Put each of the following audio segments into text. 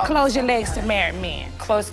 Close your legs to married men. Close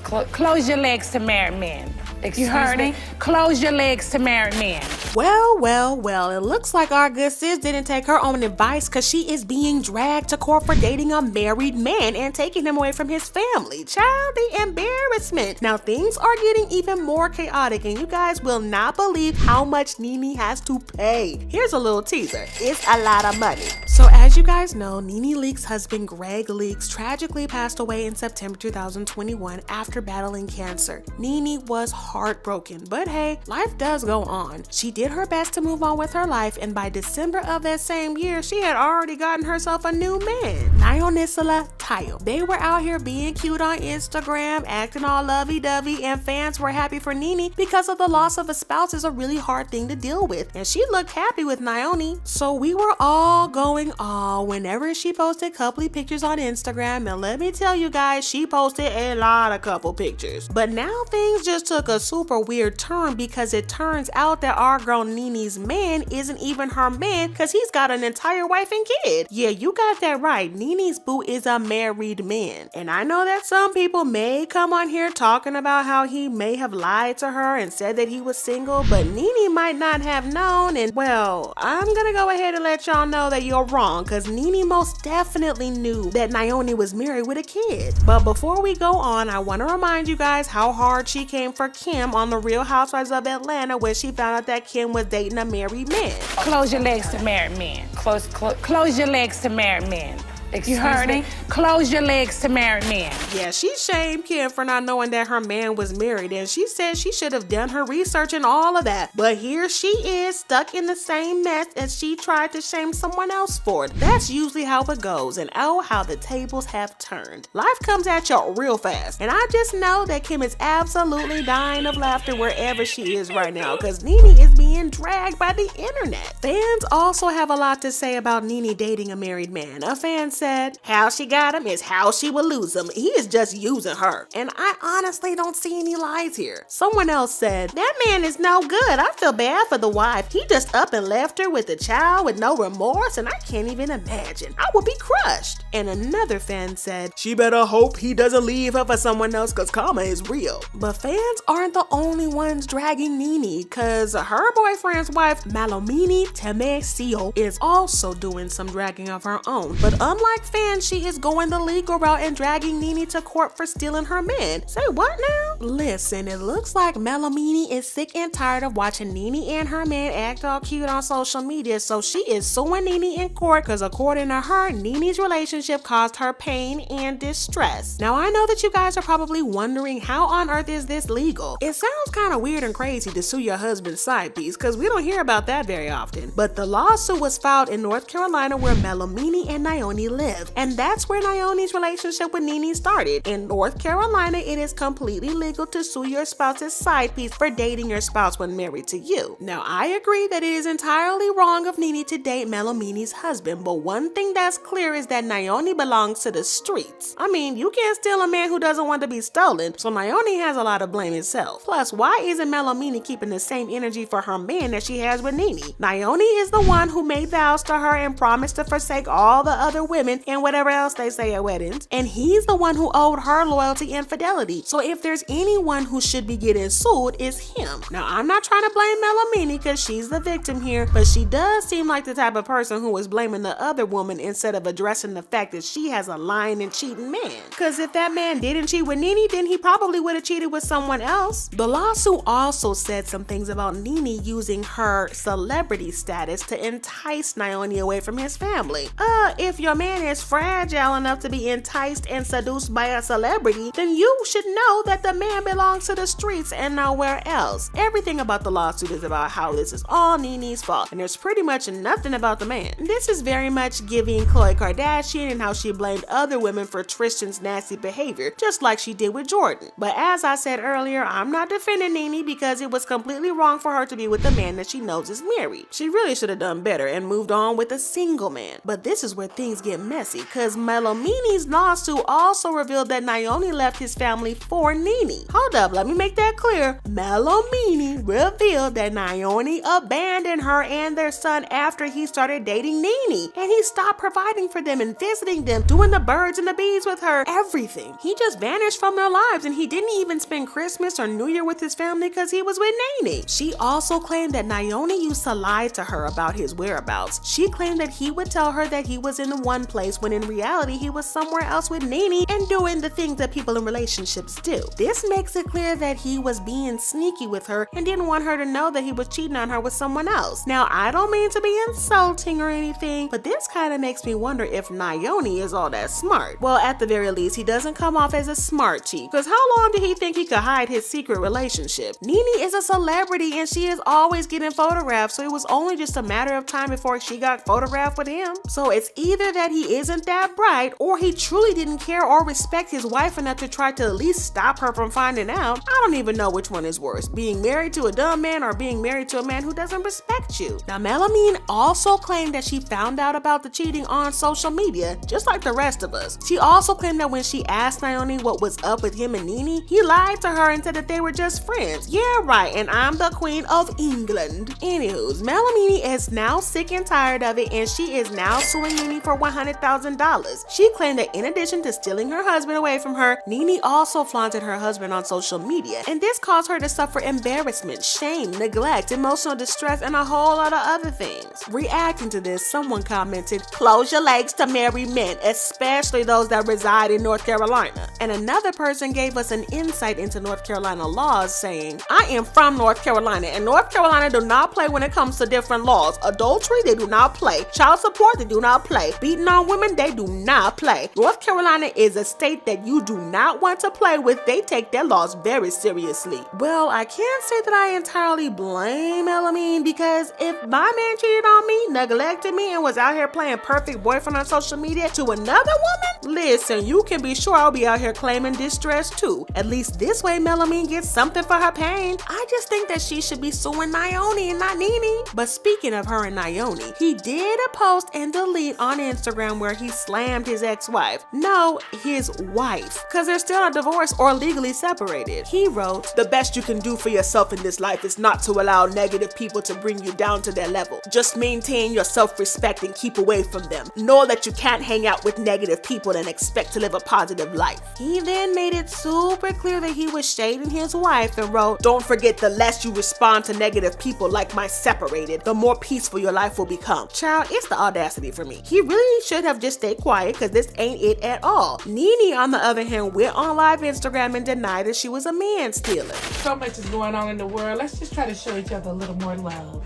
your legs to married men. You heard me? Close your legs to married men. Well, it looks like our good sis didn't take her own advice because she is being dragged to court for dating a married man and taking him away from his family. Child, the embarrassment. Now things are getting even more chaotic and you guys will not believe how much Nene has to pay. Here's a little teaser. It's a lot of money. So as you guys know, Nene Leake's husband Gregg Leakes tragically passed away in September 2021 after battling cancer. Nene was heartbroken, but hey, life does go on. She did her best to move on with her life, and by December of that same year, she had already gotten herself a new man, Nyonisela Tioh. They were out here being cute on Instagram, acting all lovey-dovey, and fans were happy for Nene because of the loss of a spouse is a really hard thing to deal with, and she looked happy with Nyoni. So we were all going all whenever she posted coupley pictures on Instagram, and let me tell you guys, she posted a lot of couple pictures. But now things just took a super weird turn because it turns out that our girl Nene's man isn't even her man because he's got an entire wife and kid. Yeah, you got that right. Nene's boo is a married man. And I know that some people may come on here talking about how he may have lied to her and said that he was single, but Nene might not have known. And well, I'm gonna go ahead and let y'all know that you're wrong because Nene most definitely knew that Nyoni was married with a kid. But before we go on, I want to remind you guys how hard she came for Kim on the Real Housewives of Atlanta when she found out that Kim was dating a married man. Close your legs to married men. Close your legs to married men. You heard me? Close your legs to married men. Yeah, she shamed Kim for not knowing that her man was married, and she said she should have done her research and all of that. But here she is, stuck in the same mess as she tried to shame someone else for it. That's usually how it goes, and oh, how the tables have turned. Life comes at y'all real fast, and I just know that Kim is absolutely dying of laughter wherever she is right now, because Nene is being dragged by the internet. Fans also have a lot to say about Nene dating a married man. A fan said, how she got him is how she will lose him. He is just using her. And I honestly don't see any lies here. Someone else said, that man is no good. I feel bad for the wife. He just up and left her with the child with no remorse, and I can't even imagine. I would be crushed. And another fan said, she better hope he doesn't leave her for someone else because karma is real. But fans aren't the only ones dragging Nene, because her boyfriend's wife, Malomini Temesio, is also doing some dragging of her own. But unlike fans, she is going the legal route and dragging Nene to court for stealing her man. Say what now? Listen, it looks like Melomini is sick and tired of watching Nene and her man act all cute on social media, so she is suing Nene in court because according to her, Nene's relationship caused her pain and distress. Now I know that you guys are probably wondering, how on earth is this legal? It sounds kind of weird and crazy to sue your husband's side piece because we don't hear about that very often. But the lawsuit was filed in North Carolina where Melomini and Nyoni live. And that's where Nyoni's relationship with Nene started. In North Carolina, it is completely legal to sue your spouse's side piece for dating your spouse when married to you. Now, I agree that it is entirely wrong of Nene to date Melomini's husband, but one thing that's clear is that Nyoni belongs to the streets. I mean, you can't steal a man who doesn't want to be stolen, so Nyoni has a lot of blame itself. Plus, why isn't Melomini keeping the same energy for her man that she has with Nene? Nyoni is the one who made vows to her and promised to forsake all the other women and whatever else they say at weddings, and he's the one who owed her loyalty and fidelity. So if there's anyone who should be getting sued, it's him. Now I'm not trying to blame Melomini because she's the victim here, but she does seem like the type of person who is blaming the other woman instead of addressing the fact that she has a lying and cheating man. Because if that man didn't cheat with Nene, then he probably would have cheated with someone else. The lawsuit also said some things about Nene using her celebrity status to entice Nyoni away from his family. If your man is fragile enough to be enticed and seduced by a celebrity, then you should know that the man belongs to the streets and nowhere else. Everything about the lawsuit is about how this is all Nene's fault, and there's pretty much nothing about the man. This is very much giving Khloe Kardashian and how she blamed other women for Tristan's nasty behavior, just like she did with Jordan. But as I said earlier, I'm not defending Nene because it was completely wrong for her to be with a man that she knows is married. She really should have done better and moved on with a single man. But this is where things get messy because Melomini's lawsuit also revealed that Nyoni left his family for Nene. Hold up, let me make that clear. Melomini revealed that Nyoni abandoned her and their son after he started dating Nene, and he stopped providing for them and visiting them, doing the birds and the bees with her, everything. He just vanished from their lives, and he didn't even spend Christmas or New Year with his family because he was with Nene. She also claimed that Nyoni used to lie to her about his whereabouts. She claimed that he would tell her that he was in one place when in reality he was somewhere else with Nene and doing the things that people in relationships do. This makes it clear that he was being sneaky with her and didn't want her to know that he was cheating on her with someone else. Now, I don't mean to be insulting or anything, but this kind of makes me wonder if Nyoni is all that smart. Well, at the very least, he doesn't come off as a smart cheat, because how long did he think he could hide his secret relationship? Nene is a celebrity and she is always getting photographed, so it was only just a matter of time before she got photographed with him. So it's either that he isn't that bright, or he truly didn't care or respect his wife enough to try to at least stop her from finding out. I don't even know which one is worse, being married to a dumb man or being married to a man who doesn't respect you. Now, Melomini also claimed that she found out about the cheating on social media, just like the rest of us. She also claimed that when she asked Nyoni what was up with him and Nene, he lied to her and said that they were just friends. Yeah, right, and I'm the Queen of England. Anywho's, Melomini is now sick and tired of it, and she is now suing Nene for $100,000. She claimed that in addition to stealing her husband away from her, Nene also flaunted her husband on social media, and this caused her to suffer embarrassment, shame, neglect, emotional distress, and a whole lot of other things. Reacting to this, someone commented, "Close your legs to marry men, especially those that reside in North Carolina." And another person gave us an insight into North Carolina laws, saying, "I am from North Carolina, and North Carolina do not play when it comes to different laws. Adultery, they do not play. Child support, they do not play. Beating on women, they do not play. North Carolina is a state that you do not want to play with. They take their laws very seriously." Well, I can't say that I entirely blame Melomini, because if my man cheated on me, neglected me, and was out here playing perfect boyfriend on social media to another woman, listen, you can be sure I'll be out here claiming distress too. At least this way Melomini gets something for her pain. I just think that she should be suing Nyoni and not Nene. But speaking of her and Nyoni, he did a post and delete on Instagram where he slammed his ex-wife. No, his wife, because they're still not divorced or legally separated. He wrote, "The best you can do for yourself in this life is not to allow negative people to bring you down to their level. Just maintain your self-respect and keep away from them. Know that you can't hang out with negative people and expect to live a positive life." He then made it super clear that he was shading his wife and wrote, "Don't forget, the less you respond to negative people like my separated, the more peaceful your life will become." Child, it's the audacity for me. He really should have just stayed quiet, because this ain't it at all. Nene, on the other hand, went on live Instagram and denied that she was a man stealer. So much is going on in the world. Let's just try to show each other a little more love.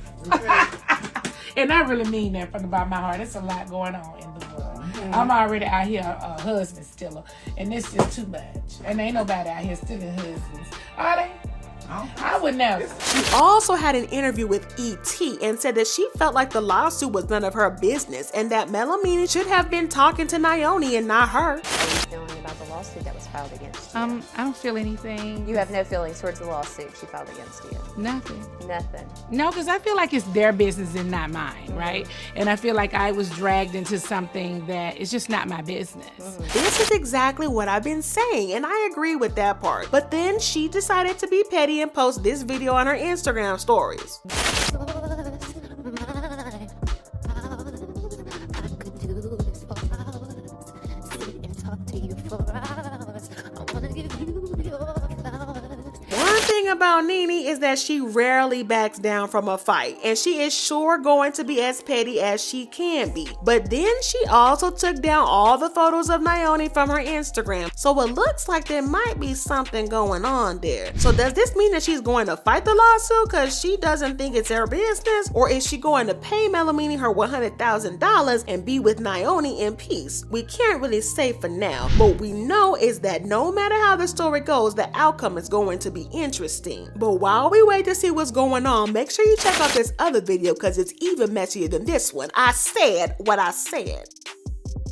And I really mean that from the bottom of my heart. It's a lot going on in the world. I'm already out here a husband stealer, and it's just too much. And ain't nobody out here stealing husbands, are they? I would never. She also had an interview with ET and said that she felt like the lawsuit was none of her business and that Melomini should have been talking to Nyoni and not her. How are you feeling about the lawsuit that was filed against you? I don't feel anything. You have no feelings towards the lawsuit she filed against you? Nothing. Nothing. No, because I feel like it's their business and not mine, right? And I feel like I was dragged into something that is just not my business. This is exactly what I've been saying, and I agree with that part. But then she decided to be petty and post this video on her Instagram stories. About Nene is that she rarely backs down from a fight, and she is sure going to be as petty as she can be. But then she also took down all the photos of Nyoni from her Instagram, so it looks like there might be something going on there. So does this mean that she's going to fight the lawsuit because she doesn't think it's her business, or is she going to pay Melomini her $100,000 and be with Nyoni in peace? We can't really say for now, but we know is that no matter how the story goes, the outcome is going to be interesting. But while we wait to see what's going on, make sure you check out this other video because it's even messier than this one. I said what I said.